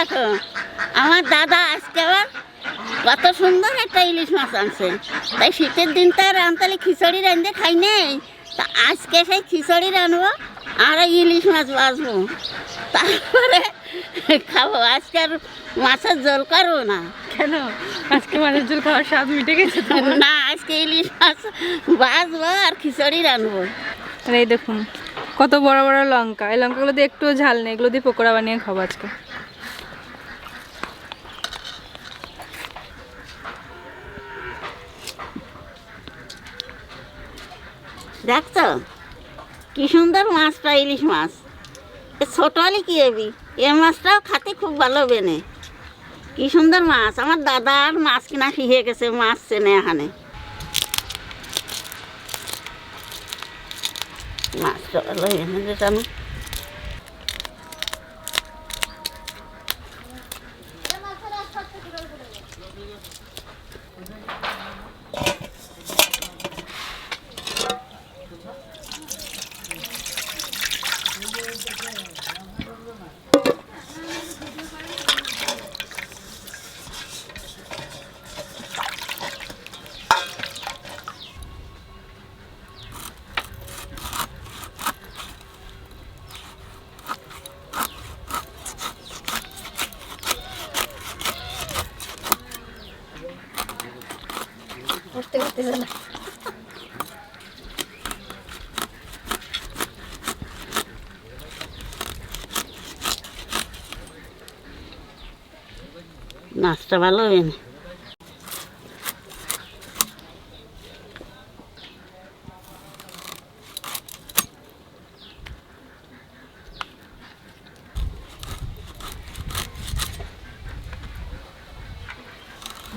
দেখো আমার দাদা আজকে আবার কত সুন্দর একটা ইলিশ মাছ আনছে। তাই শীতের দিন তো আর আমতালি খিচুড়ি রাঁধতে খাই নেই, তা আজকে সেই খিচুড়ি রাঁধবো আর ইলিশ মাছ বাছবো, তারপরে খাবো। আজকে আর মাছের ঝোল করবো না। কেন আজকে মাছের ঝোল খাওয়ার স্বাদ মিটে গেছে? না, আজকে ইলিশ মাছ বাছবো আর খিচুড়ি রাঁধবো। আর এই দেখুন কত বড় বড় লঙ্কা, এই লঙ্কাগুলো দিয়ে একটু ঝাল নেই, এগুলো দিয়ে পকোড়া বানিয়ে খাবো আজকে। দেখছো কি সুন্দর মাছটা, ইলিশ মাছ। ছোট হলে কি হবি, এ মাছটাও খাতে খুব ভালো বেনে। কি সুন্দর মাছ, আমার দাদার মাছ কিনা শিখে গেছে, মাছ চেনে এখানে। মাছটা ভালো এনে যেতাম। মাছটা ভালো বেনে।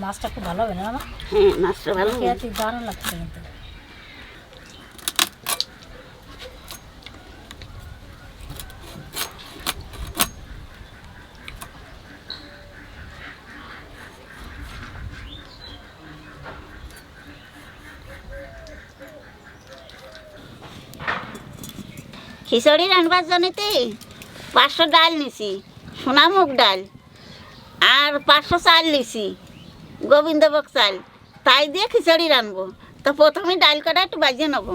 মাছটা খুব ভালো হবে না? হ্যাঁ, মাছটা ভালো খেতে দারুণ লাগছে কিন্তু। খিচুড়ি রান্নার জন্যতে 500 ডাল নিছি, সোনামুখ ডাল, আর 500 চাল নিছি, গোবিন্দভোগ চাল। তাই দিয়ে খিচুড়ি রানবো। তো প্রথমে ডাল কটা একটু বাজিয়ে নেবো।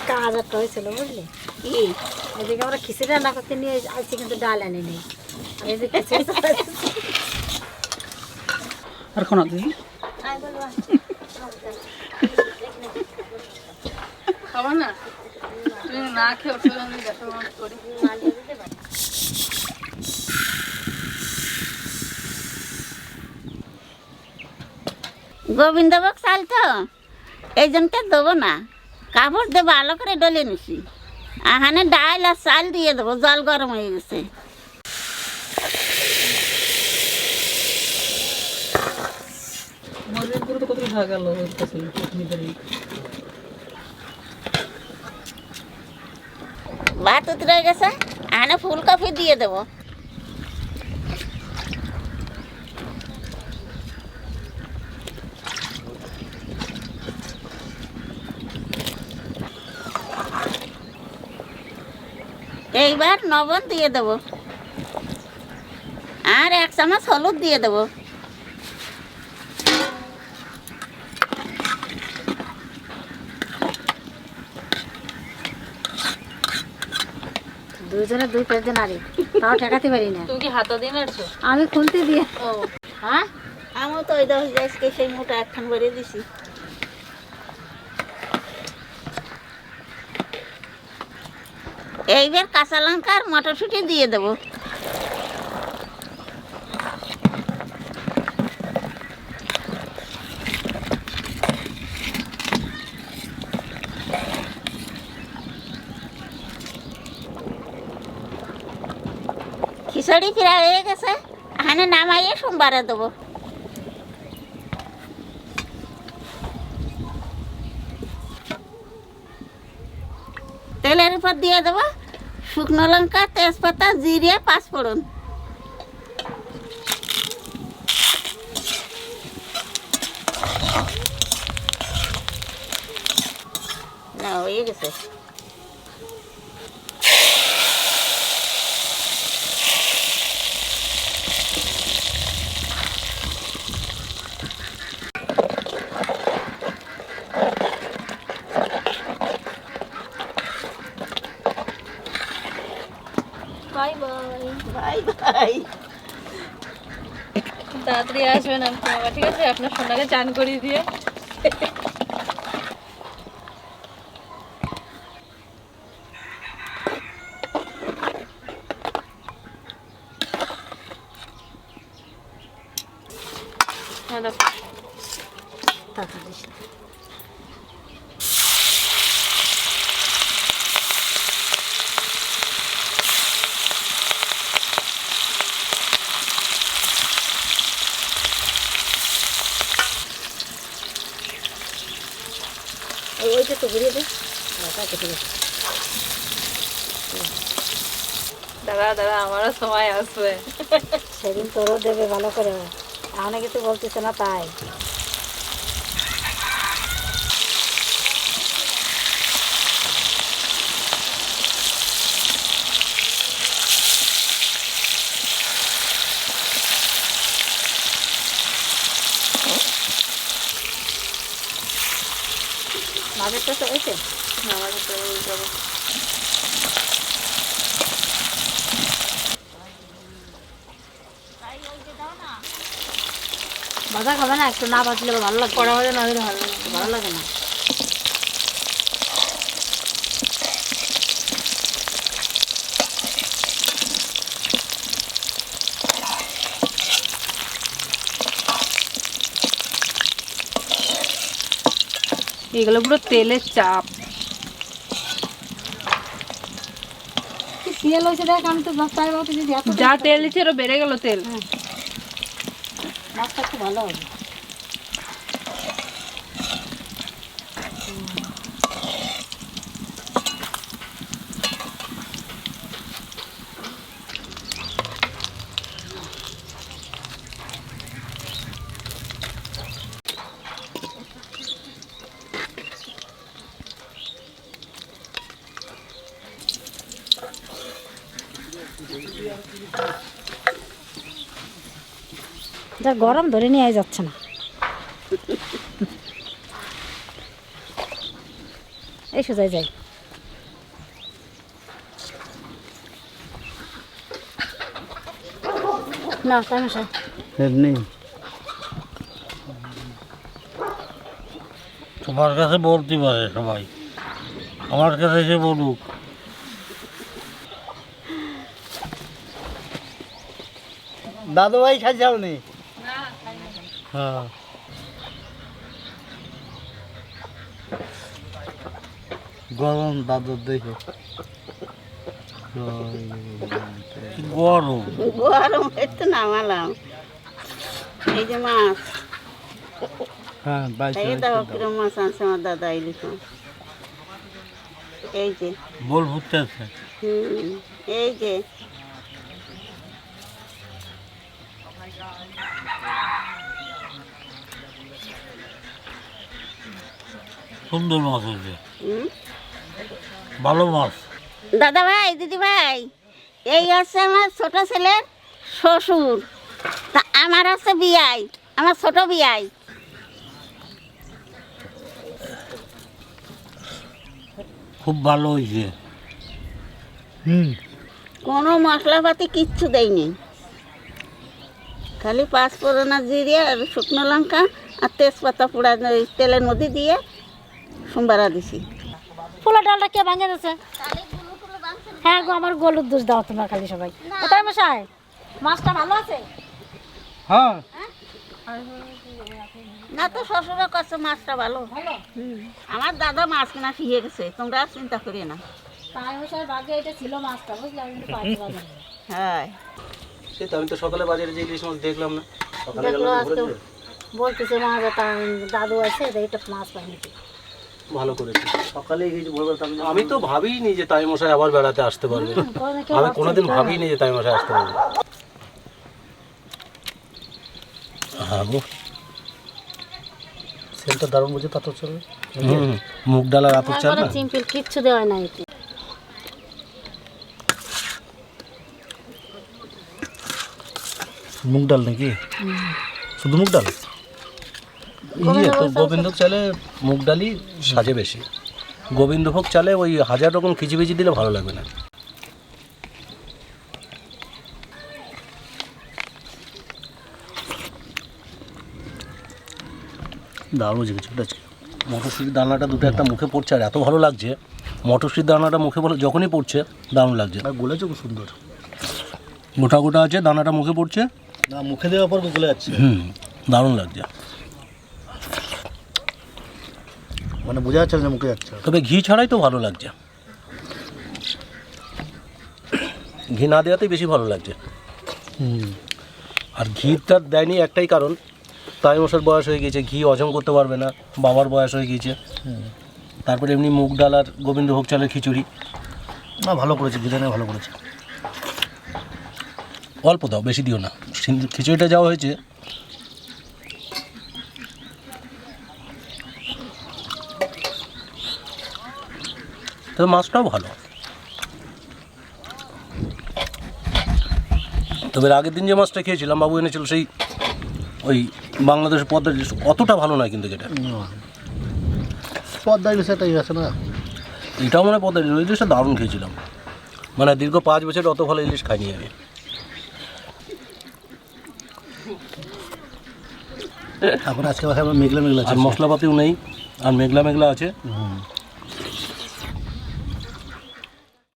কাজ একটা হয়েছিল বুঝলি কি, এদিকে আমরা খিচুড়ি রান্না করতে নিয়ে আসছি কিন্তু ডাল আনি নেই। আর কোন দিন খাবার না, তুমি না খেয়ে ওঠো, আমি দেখো করি। গোবিন্দভোগ চাল তো এই জন্যটা দেবো না, কাপড় দিয়ে ভালো করে ডলে নিছি। এখানে ডাল আর চাল দিয়ে দেবো, জল গরম হয়ে গেছে। ভাত উতরে গেছে, এখানে ফুলকপি দিয়ে দেবো। এইবার লবণ দিয়ে দেবো, আর 1 চামচ হলুদ দিয়ে দেবো। দুজনে 2 পেজ নারী, তাও ঠেকাতে পারি না। তুমি কি হাতা দিয়ে নাড়ছো? আমি খুলতে দিয়ে। ও হ্যাঁ, আমিও তো ওই আজকে সেই মোটা একখান ভরিয়ে দিছি। এইবার কাঁচা লঙ্কা আর মটরশুঁটি দিয়ে দেবো। খিচুড়ি প্রায় হয়ে গেছে, এখানে নামাইয়ে সোমবারে দেবো। তেলের উপর দিয়ে দেবো শুকনো লঙ্কা, তেজপাতা, জিরে, 5 ফোড়ন। হয়ে গেছে। Bye bye. Bye bye. তাড়াতাড়ি আসবেন আপনি আবার, ঠিক আছে? আপনার সোনাকে চান করিয়ে দিয়ে। হ্যাঁ দেখো। তাড়াতাড়ি ওইটা তো ঘুরিয়ে দে। কেটে গেছে। দাঁড়া দাঁড়া, আমারও সময় আসবে। সেদিন তোরও দেবে ভালো করে, এমন কিছু বলতেছে না তাই। মাঝেরটা তো হয়েছে। আমাদের তো ওই যাবো। ভাজা খাবে না? একটু না ভাজলে ভালো লাগে। কড়া ভাজা না দিলে ভালো লাগে। ভালো লাগে না। এগুলো পুরো তেলের চাপ। কি তেল হয়েছে দেখ, আমি তো তাই ভাবছি যদি এত যা তেল দিচ্ছে আরো বেড়ে গেল তেল। মাছটা একটু ভালো হবে। যা গরম ধরে নিয়ে যাচ্ছে না। এই সোজাই যাই। না তাই মশাই এমনি তোমার কাছে বলতে পারে সবাই, আমার কাছে এসে বলুক। দাদু ভাই খাইছাও নি? হ্যাঁ, গরম দাদুর দেখে গরম গরম একটু নামালাম। এই যে মাছ, হ্যাঁ তাই দাও কিরম মাছ আনছে আমার দাদা ইলিশ মাছ। এই যে বল ফুটতে আছে। এই যে সুন্দর মাছ হয়েছে, ভালো মাছ। দাদা ভাই, দিদি ভাই, এই হচ্ছে আমার ছোট ছেলের শ্বশুর, তা আমার হচ্ছে বিয়াই, আমার ছোট বিয়াই। খুব ভালো হয়েছে। কোনো মশলাপাতি কিচ্ছু দেয়নি, খালি পাঁচ ফোড়ন আর জিরে আর শুকনো লঙ্কা আর তেজপাতা পোড়া ওই তেলের মধ্যে দিয়ে সোমবারা দিছি। পোলা ডালটা কে ভাঙে দিচ্ছে? হ্যাঁ গো, আমার গলুর দোষ দাও তোমরা খালি সবাই। তাই মশাই মাছটা ভালো আছে? হ্যাঁ, না তো শ্বশুরও কাছে মাছটা ভালো। আমার দাদা মাছ কেনা শিখে গেছে, তোমরা আর চিন্তা করি না। তাই মশাই ভাগে এটা ছিল মাছটা, বুঝলাম, কিন্তু পাইতে পারলাম না। হ্যাঁ, সে তো আমি তো সকালে বাজারে যে ইলিশ মাছ দেখলাম না, সকালে দেখলো গেলাম আজকে ঘুরে বলতেছে মা যে তার দাদু আছে এটা মাছ পাইনি। ভালো করেছি। সকালে গিয়ে ভোরবেলা তামিল আমি তো ভাবিনি যে তাই মশাই আবার বেড়াতে আসতে পারবে, আমি কোনোদিন ভাবিনি যে তাই মশাই আসতে পারবে। হ্যাঁ গো, সেন্টার দারুণ বুঝে তা তো চলবে। মুগ ডাল আর আতর চাল না, সিম্পল কিচ্ছু দেওয়া নাই এতে। মুগ ডাল নাকি? শুধু মুগ ডাল? ইয়ে তো গোবিন্দভোগ চালে মুগ ডালই সাজে বেশি। গোবিন্দভোগ চালে ওই 1000 রকম খিচিবিচি দিলে ভালো লাগবে না। দারুণ হয়েছে কিছুটা। আজকে মটরশুঁটির দানাটা দুটো একটা মুখে পড়ছে আর এত ভালো লাগছে। মটরশুঁটির দানাটা মুখে বলে যখনই পড়ছে দারুণ লাগছে। আর গলেছে খুব সুন্দর, গোটা গোটা আছে, দানাটা মুখে পড়ছে না, মুখে দেওয়ার পর গলে যাচ্ছে। দারুণ লাগছে, মানে বোঝা যাচ্ছে না মুখে যাচ্ছে। তবে ঘি ছাড়াই তো ভালো লাগছে, ঘি না দেওয়াতেই বেশি ভালো লাগছে। আর ঘিটা দেয়নি একটাই কারণ, তাইমশার বয়স হয়ে গিয়েছে, ঘি হজম করতে পারবে না, বাবার বয়স হয়ে গিয়েছে। তারপরে এমনি মুগ ডাল আর গোবিন্দভোগ চালের খিচুড়ি না, ভালো করেছে, ঘিটা ভালো করেছে। অল্প দাও, বেশি দিও না। খিচুড়িটা যাওয়া হয়েছে, তবে মাছটাও ভালো। তবে আগের দিন যে মাছটা খেয়েছিলাম বাবু এনেছিল, সেই ওই বাংলাদেশের পদ্মা ইলিশ, অতটা ভালো নয় কিন্তু এটা। পদ্মা ইলিশ এটাই আছে না, এটাও মনে হয় পদ্মা ইলিশ। ওই ইলিশটা দারুণ খেয়েছিলাম, মানে দীর্ঘ 5 বছর অত ভালো ইলিশ খাইনি আমি। এখন আজকে মেঘলা মেঘলা আছে, মশলাপাতিও নেই আর মেঘলা মেঘলা আছে।